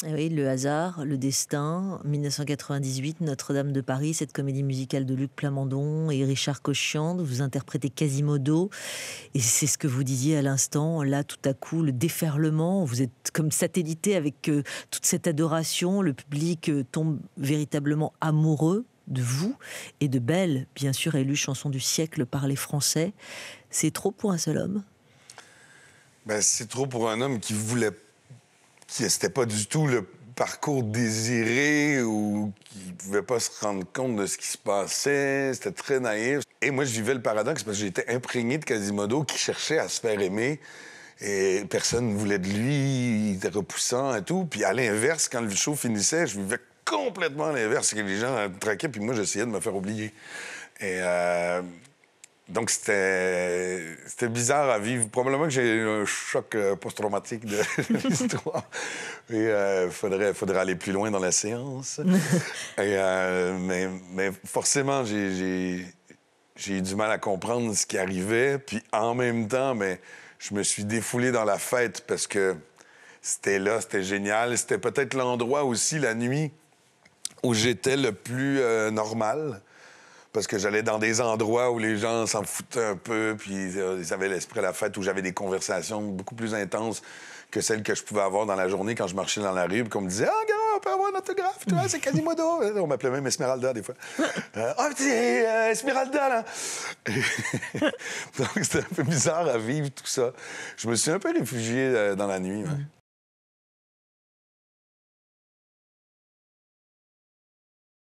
Eh oui, le hasard, le destin, 1998, Notre-Dame de Paris, cette comédie musicale de Luc Plamondon et Richard Cochian, vous interprétez Quasimodo, et c'est ce que vous disiez à l'instant, là tout à coup, le déferlement, vous êtes comme satellité avec toute cette adoration, le public tombe véritablement amoureux de vous et de Belle, bien sûr élue chanson du siècle par les Français. C'est trop pour un seul homme? Ben, c'est trop pour un homme qui voulait c'était pas du tout le parcours désiré ou qui pouvait pas se rendre compte de ce qui se passait. C'était très naïf. Et moi, je vivais le paradoxe parce que j'étais imprégné de Quasimodo qui cherchait à se faire aimer. Et personne ne voulait de lui, il était repoussant et tout. Puis à l'inverse, quand le show finissait, je vivais complètement l'inverse, que les gens traquaient, puis moi, j'essayais de me faire oublier. Et donc, c'était bizarre à vivre. Probablement que j'ai eu un choc post-traumatique de l'histoire. Et faudrait aller plus loin dans la séance. Et, mais forcément, j'ai eu du mal à comprendre ce qui arrivait. Puis en même temps, mais je me suis défoulé dans la fête parce que c'était là, c'était génial. C'était peut-être l'endroit aussi, la nuit, où j'étais le plus normal. Parce que j'allais dans des endroits où les gens s'en foutaient un peu, puis ils avaient l'esprit à la fête, où j'avais des conversations beaucoup plus intenses que celles que je pouvais avoir dans la journée quand je marchais dans la rue, puis qu'on me disait « Ah, gars, on peut avoir un autographe, tu vois, c'est Quasimodo! » On m'appelait même Esmeralda, des fois. « Ah, c'est Esmeralda, là! » Donc, c'était un peu bizarre à vivre, tout ça. Je me suis un peu réfugié dans la nuit, ouais.